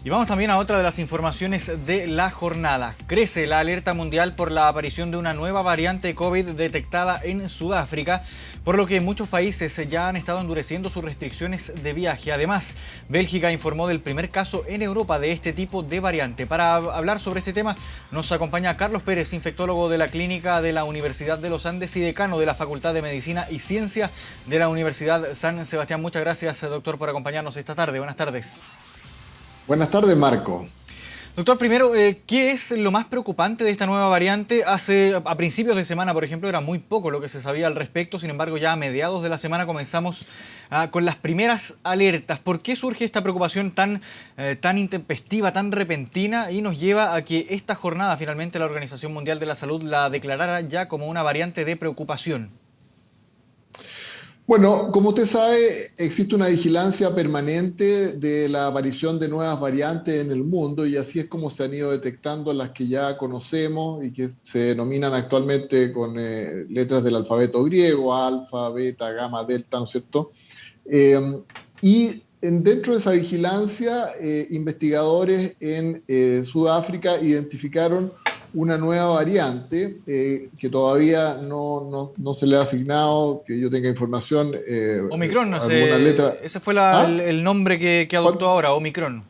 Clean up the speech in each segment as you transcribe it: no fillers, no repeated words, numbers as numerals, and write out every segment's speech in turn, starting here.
Y vamos también a otra de las informaciones de la jornada. Crece la alerta mundial por la aparición de una nueva variante COVID detectada en Sudáfrica, por lo que muchos países ya han estado endureciendo sus restricciones de viaje. Además, Bélgica informó del primer caso en Europa de este tipo de variante. Para hablar sobre este tema nos acompaña Carlos Pérez, infectólogo de la Clínica de la Universidad de los Andes y decano de la Facultad de Medicina y Ciencia de la Universidad San Sebastián. Muchas gracias, doctor, por acompañarnos esta tarde. Buenas tardes. Buenas tardes, Marco. Doctor, primero, ¿qué es lo más preocupante de esta nueva variante? A principios de semana, por ejemplo, era muy poco lo que se sabía al respecto. Sin embargo, ya a mediados de la semana comenzamos con las primeras alertas. ¿Por qué surge esta preocupación tan intempestiva, tan repentina, y nos lleva a que esta jornada finalmente la Organización Mundial de la Salud la declarara ya como una variante de preocupación? Bueno, como usted sabe, existe una vigilancia permanente de la aparición de nuevas variantes en el mundo y así es como se han ido detectando las que ya conocemos y que se denominan actualmente con letras del alfabeto griego: alfa, beta, gamma, delta, ¿no es cierto? Dentro de esa vigilancia, investigadores en Sudáfrica identificaron una nueva variante que todavía no se le ha asignado, que yo tenga información, Omicron, no alguna letra. sé, ese fue ¿Ah? el nombre que adoptó ahora, Omicron.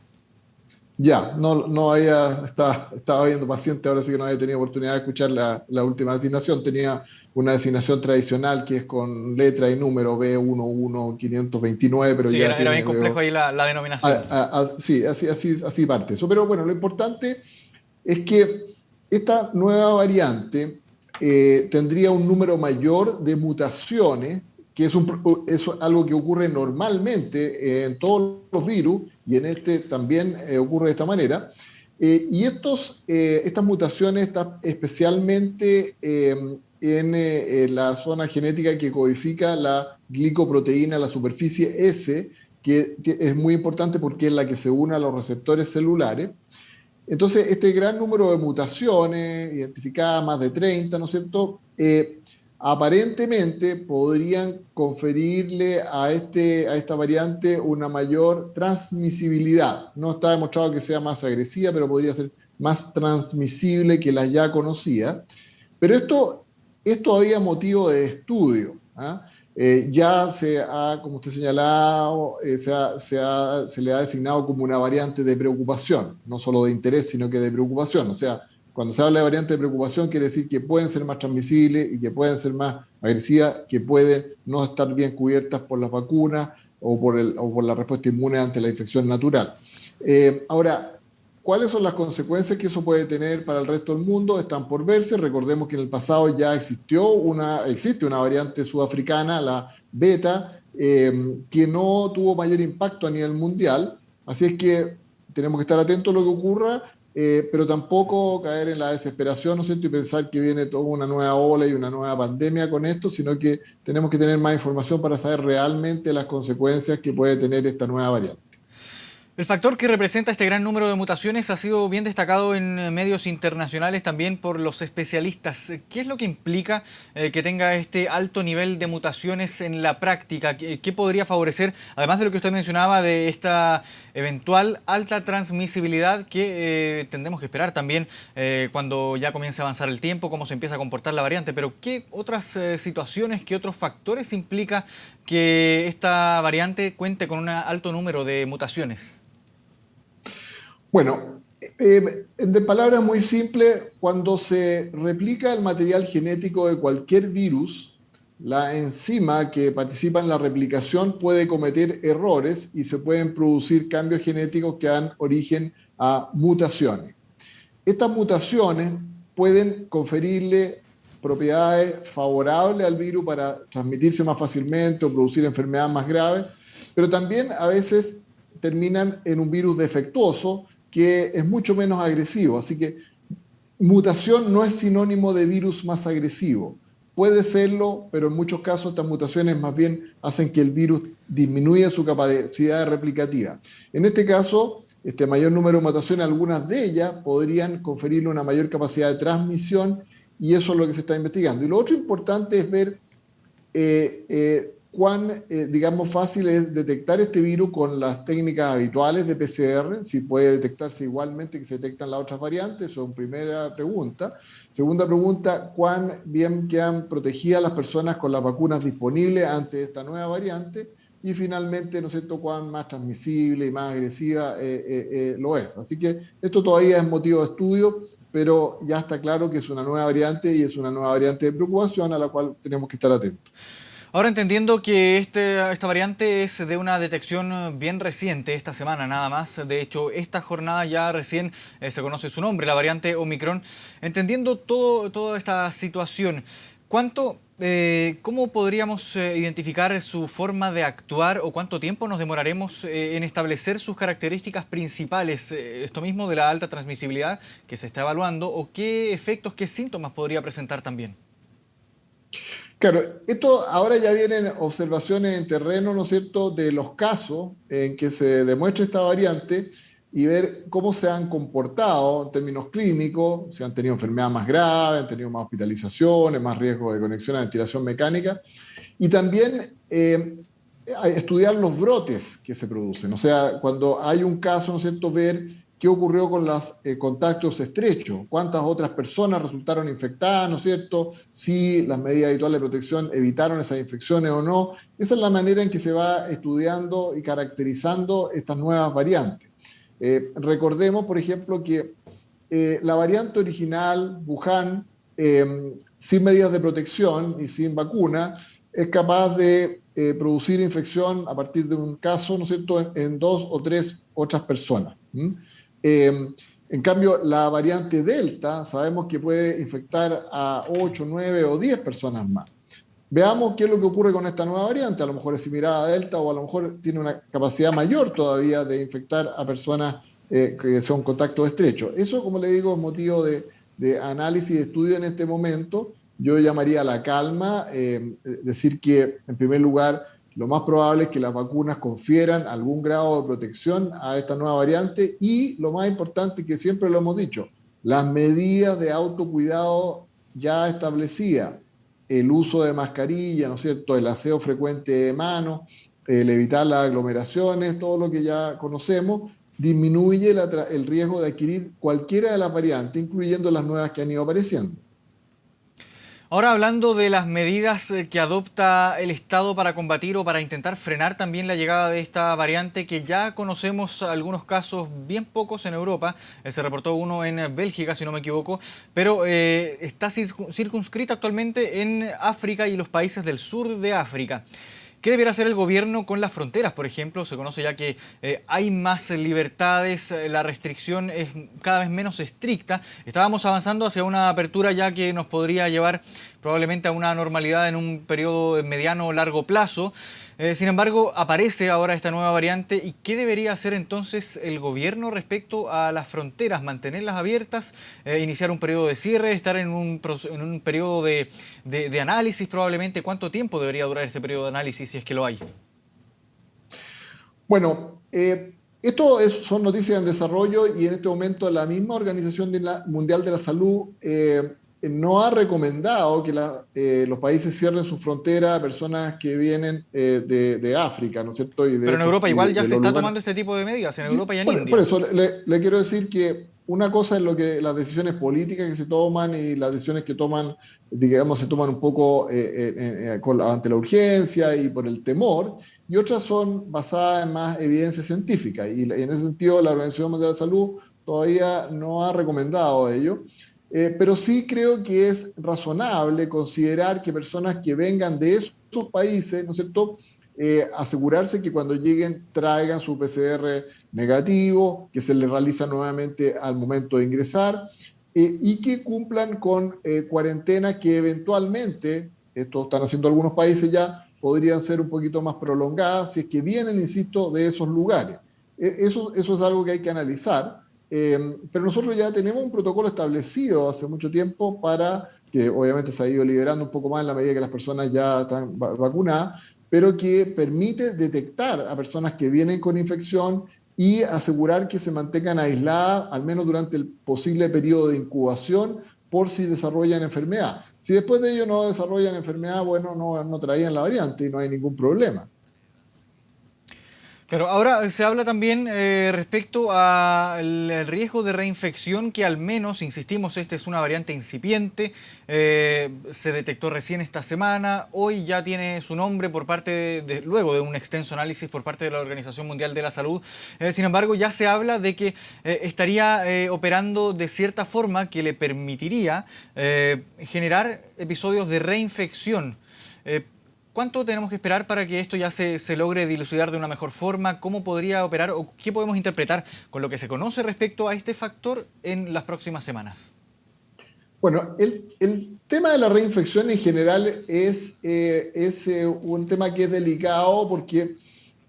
Ya, no había, estaba viendo paciente, ahora sí que no había tenido oportunidad de escuchar la última designación. Tenía una designación tradicional que es con letra y número B11529, pero Sí, ya era bien tiene, complejo veo, ahí la denominación. sí, así parte eso. Pero bueno, lo importante es que esta nueva variante tendría un número mayor de mutaciones, que es algo que ocurre normalmente en todos los virus, y en este también ocurre de esta manera. Estas mutaciones están especialmente en la zona genética que codifica la glicoproteína, la superficie S, que es muy importante porque es la que se une a los receptores celulares. Entonces, este gran número de mutaciones, identificadas más de 30, ¿no es cierto?, aparentemente podrían conferirle a esta variante una mayor transmisibilidad. No está demostrado que sea más agresiva, pero podría ser más transmisible que la ya conocida. Pero esto es todavía motivo de estudio, ¿ah? Ya como usted señalado, se le ha designado como una variante de preocupación, no solo de interés, sino que de preocupación. O sea, cuando se habla de variante de preocupación, quiere decir que pueden ser más transmisibles y que pueden ser más agresivas, que pueden no estar bien cubiertas por las vacunas o por la respuesta inmune ante la infección natural. Ahora, ¿cuáles son las consecuencias que eso puede tener para el resto del mundo? Están por verse. Recordemos que en el pasado ya existe una variante sudafricana, la beta, que no tuvo mayor impacto a nivel mundial. Así es que tenemos que estar atentos a lo que ocurra, pero tampoco caer en la desesperación, ¿no es cierto?, y pensar que viene toda una nueva ola y una nueva pandemia con esto, sino que tenemos que tener más información para saber realmente las consecuencias que puede tener esta nueva variante. El factor que representa este gran número de mutaciones ha sido bien destacado en medios internacionales también por los especialistas. ¿Qué es lo que implica que tenga este alto nivel de mutaciones en la práctica? ¿Qué podría favorecer, además de lo que usted mencionaba, de esta eventual alta transmisibilidad que tendremos que esperar también cuando ya comience a avanzar el tiempo, cómo se empieza a comportar la variante? Pero ¿qué otras situaciones, qué otros factores implica que esta variante cuente con un alto número de mutaciones? Bueno, de palabras muy simples, cuando se replica el material genético de cualquier virus, la enzima que participa en la replicación puede cometer errores y se pueden producir cambios genéticos que dan origen a mutaciones. Estas mutaciones pueden conferirle propiedades favorables al virus para transmitirse más fácilmente o producir enfermedades más graves, pero también a veces terminan en un virus defectuoso que es mucho menos agresivo. Así que mutación no es sinónimo de virus más agresivo. Puede serlo, pero en muchos casos estas mutaciones más bien hacen que el virus disminuya su capacidad replicativa. En este caso, este mayor número de mutaciones, algunas de ellas podrían conferirle una mayor capacidad de transmisión, y eso es lo que se está investigando. Y lo otro importante es ver cuán, digamos, fácil es detectar este virus con las técnicas habituales de PCR, si puede detectarse igualmente que se detectan las otras variantes, eso es una primera pregunta. Segunda pregunta, cuán bien quedan protegidas las personas con las vacunas disponibles ante esta nueva variante. Y finalmente, ¿no es cierto?, cuán más transmisible y más agresiva lo es. Así que esto todavía es motivo de estudio, pero ya está claro que es una nueva variante y es una nueva variante de preocupación a la cual tenemos que estar atentos. Ahora entendiendo que esta variante es de una detección bien reciente, esta semana nada más. De hecho, esta jornada ya recién se conoce su nombre, la variante Omicron. Entendiendo toda esta situación, ¿cómo podríamos identificar su forma de actuar o cuánto tiempo nos demoraremos en establecer sus características principales? Esto mismo de la alta transmisibilidad que se está evaluando, o qué efectos, qué síntomas podría presentar también. Claro, esto ahora ya vienen observaciones en terreno, ¿no es cierto?, de los casos en que se demuestra esta variante y ver cómo se han comportado en términos clínicos, si han tenido enfermedad más grave, han tenido más hospitalizaciones, más riesgo de conexión a ventilación mecánica, y también estudiar los brotes que se producen. O sea, cuando hay un caso, ¿no es cierto?, ver qué ocurrió con los contactos estrechos, cuántas otras personas resultaron infectadas, ¿no es cierto?, si las medidas habituales de protección evitaron esas infecciones o no. Esa es la manera en que se va estudiando y caracterizando estas nuevas variantes. Recordemos, por ejemplo, que la variante original, Wuhan, sin medidas de protección y sin vacuna, es capaz de producir infección a partir de un caso, ¿no es cierto?, en dos o tres otras personas. Eh, en cambio, la variante Delta sabemos que puede infectar a 8, 9 o 10 personas más. Veamos qué es lo que ocurre con esta nueva variante. A lo mejor es similar a Delta o a lo mejor tiene una capacidad mayor todavía de infectar a personas que son contactos estrechos. Eso, como le digo, es motivo de análisis y de estudio en este momento. Yo llamaría a la calma, decir que, en primer lugar, lo más probable es que las vacunas confieran algún grado de protección a esta nueva variante y, lo más importante, que siempre lo hemos dicho, las medidas de autocuidado ya establecidas, el uso de mascarilla, ¿no es cierto?, el aseo frecuente de manos, el evitar las aglomeraciones, todo lo que ya conocemos, disminuye el riesgo de adquirir cualquiera de las variantes, incluyendo las nuevas que han ido apareciendo. Ahora hablando de las medidas que adopta el Estado para combatir o para intentar frenar también la llegada de esta variante, que ya conocemos algunos casos, bien pocos en Europa, se reportó uno en Bélgica si no me equivoco, pero está circunscrita actualmente en África y los países del sur de África. ¿Qué debería hacer el gobierno con las fronteras, por ejemplo? Se conoce ya que hay más libertades, la restricción es cada vez menos estricta. Estábamos avanzando hacia una apertura ya que nos podría llevar probablemente a una normalidad en un periodo mediano o largo plazo. Sin embargo, aparece ahora esta nueva variante. ¿Y qué debería hacer entonces el gobierno respecto a las fronteras? ¿Mantenerlas abiertas? ¿Iniciar un periodo de cierre? ¿Estar en un periodo de análisis probablemente? ¿Cuánto tiempo debería durar este periodo de análisis si es que lo hay? Bueno, son noticias en desarrollo y en este momento la misma Organización Mundial de la Salud no ha recomendado que los países cierren sus fronteras a personas que vienen de África, ¿no es cierto? Pero en Europa igual ya De se los está lugares. tomando este tipo de medidas, en Sí, Europa y en por India. eso le quiero decir que una cosa es lo que las decisiones políticas que se toman y las decisiones que toman, digamos, se toman un poco ante la urgencia y por el temor, y otras son basadas en más evidencia científica. Y en ese sentido, la Organización Mundial de la Salud todavía no ha recomendado ello. Pero sí creo que es razonable considerar que personas que vengan de esos países, ¿no es cierto?, asegurarse que cuando lleguen traigan su PCR negativo, que se les realiza nuevamente al momento de ingresar y que cumplan con cuarentenas que eventualmente, esto están haciendo algunos países ya, podrían ser un poquito más prolongadas si es que vienen, insisto, de esos lugares. Eso es algo que hay que analizar, pero nosotros ya tenemos un protocolo establecido hace mucho tiempo para que obviamente se ha ido liberando un poco más en la medida que las personas ya están vacunadas, pero que permite detectar a personas que vienen con infección y asegurar que se mantengan aisladas, al menos durante el posible periodo de incubación, por si desarrollan enfermedad. Si después de ello no desarrollan enfermedad, bueno, no traían la variante y no hay ningún problema. Claro, ahora se habla también respecto al riesgo de reinfección que al menos, insistimos, esta es una variante incipiente, se detectó recién esta semana, hoy ya tiene su nombre por parte luego de un extenso análisis por parte de la Organización Mundial de la Salud. Sin embargo, ya se habla de que estaría operando de cierta forma que le permitiría generar episodios de reinfección. ¿Cuánto tenemos que esperar para que esto ya se logre dilucidar de una mejor forma? ¿Cómo podría operar o qué podemos interpretar con lo que se conoce respecto a este factor en las próximas semanas? Bueno, el tema de la reinfección en general es un tema que es delicado porque,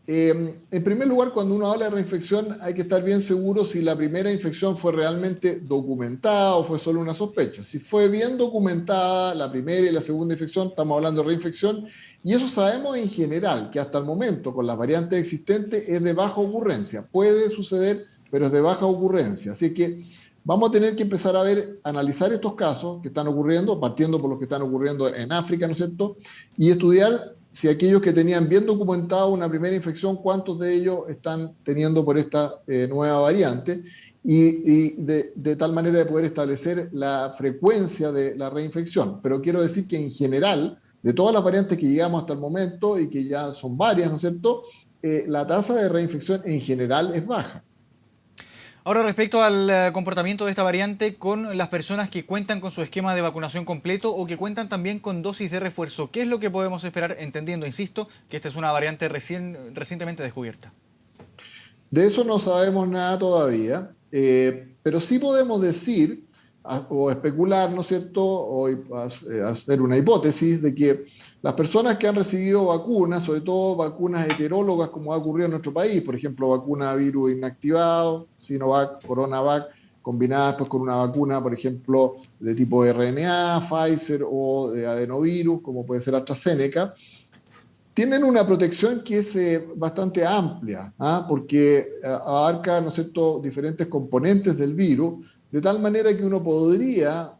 en primer lugar, cuando uno habla de reinfección hay que estar bien seguro si la primera infección fue realmente documentada o fue solo una sospecha. Si fue bien documentada la primera y la segunda infección, estamos hablando de reinfección, y eso sabemos en general, que hasta el momento con las variantes existentes es de baja ocurrencia. Puede suceder, pero es de baja ocurrencia. Así que vamos a tener que empezar a analizar estos casos que están ocurriendo, partiendo por los que están ocurriendo en África, ¿no es cierto? Y estudiar si aquellos que tenían bien documentado una primera infección, cuántos de ellos están teniendo por esta nueva variante, y de tal manera de poder establecer la frecuencia de la reinfección. Pero quiero decir que en general, de todas las variantes que llegamos hasta el momento, y que ya son varias, ¿no es cierto?, la tasa de reinfección en general es baja. Ahora, respecto al comportamiento de esta variante con las personas que cuentan con su esquema de vacunación completo o que cuentan también con dosis de refuerzo, ¿qué es lo que podemos esperar, entendiendo, insisto, que esta es una variante recientemente descubierta? De eso no sabemos nada todavía, pero sí podemos decir o especular, ¿no es cierto?, o hacer una hipótesis de que las personas que han recibido vacunas, sobre todo vacunas heterólogas como ha ocurrido en nuestro país, por ejemplo, vacuna virus inactivado, Sinovac, CoronaVac, combinadas pues con una vacuna, por ejemplo, de tipo RNA, Pfizer o de adenovirus, como puede ser AstraZeneca, tienen una protección que es bastante amplia, porque abarca, ¿no es cierto?, diferentes componentes del virus, de tal manera que uno podría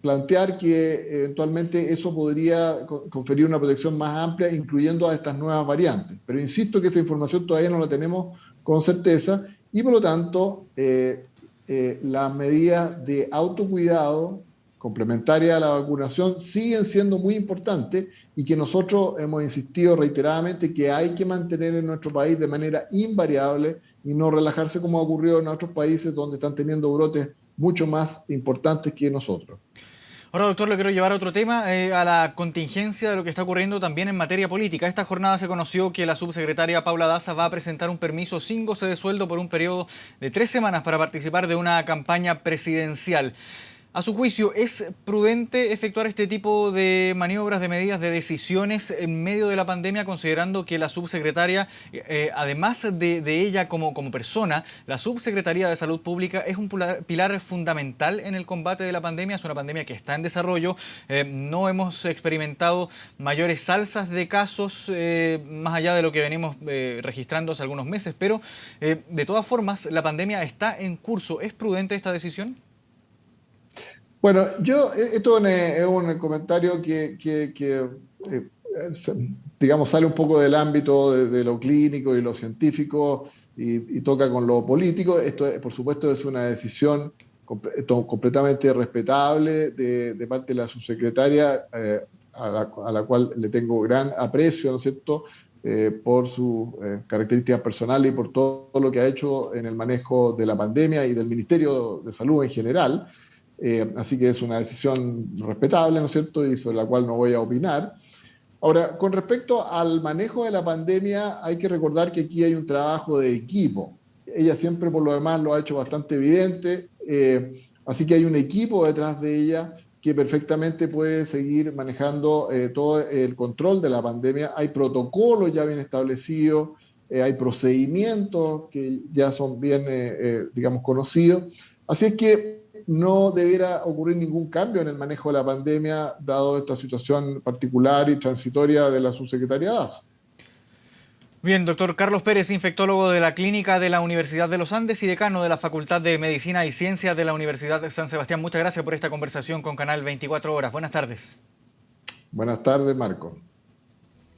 plantear que eventualmente eso podría conferir una protección más amplia, incluyendo a estas nuevas variantes. Pero insisto que esa información todavía no la tenemos con certeza, y por lo tanto las medidas de autocuidado complementarias a la vacunación siguen siendo muy importantes, y que nosotros hemos insistido reiteradamente que hay que mantener en nuestro país de manera invariable y no relajarse como ha ocurrido en otros países donde están teniendo brotes mucho más importantes que nosotros. Ahora, doctor, le quiero llevar a otro tema, a la contingencia de lo que está ocurriendo también en materia política. Esta jornada se conoció que la subsecretaria Paula Daza va a presentar un permiso sin goce de sueldo por un periodo de 3 semanas para participar de una campaña presidencial. A su juicio, ¿es prudente efectuar este tipo de maniobras, de medidas, de decisiones en medio de la pandemia, considerando que la subsecretaria, además de ella como persona, la subsecretaría de Salud Pública es un pilar fundamental en el combate de la pandemia? Es una pandemia que está en desarrollo, no hemos experimentado mayores salsas de casos, más allá de lo que venimos registrando hace algunos meses, pero de todas formas la pandemia está en curso. ¿Es prudente esta decisión? Bueno, esto es un comentario digamos, sale un poco del ámbito de lo clínico y lo científico, y toca con lo político. Esto, por supuesto, es una decisión completamente respetable de parte de la subsecretaria, a la cual le tengo gran aprecio, ¿no es cierto?, por sus características personales y por todo lo que ha hecho en el manejo de la pandemia y del Ministerio de Salud en general. Así que es una decisión respetable, ¿no es cierto?, y sobre la cual no voy a opinar. Ahora, con respecto al manejo de la pandemia, hay que recordar que aquí hay un trabajo de equipo. Ella siempre, por lo demás, lo ha hecho bastante evidente, así que hay un equipo detrás de ella que perfectamente puede seguir manejando todo el control de la pandemia. Hay protocolos ya bien establecidos, hay procedimientos que ya son bien, digamos, conocidos. Así es que no debiera ocurrir ningún cambio en el manejo de la pandemia, dado esta situación particular y transitoria de la subsecretaría Daza. Bien, doctor Carlos Pérez, infectólogo de la Clínica de la Universidad de los Andes y decano de la Facultad de Medicina y Ciencias de la Universidad de San Sebastián. Muchas gracias por esta conversación con Canal 24 Horas. Buenas tardes. Buenas tardes, Marco.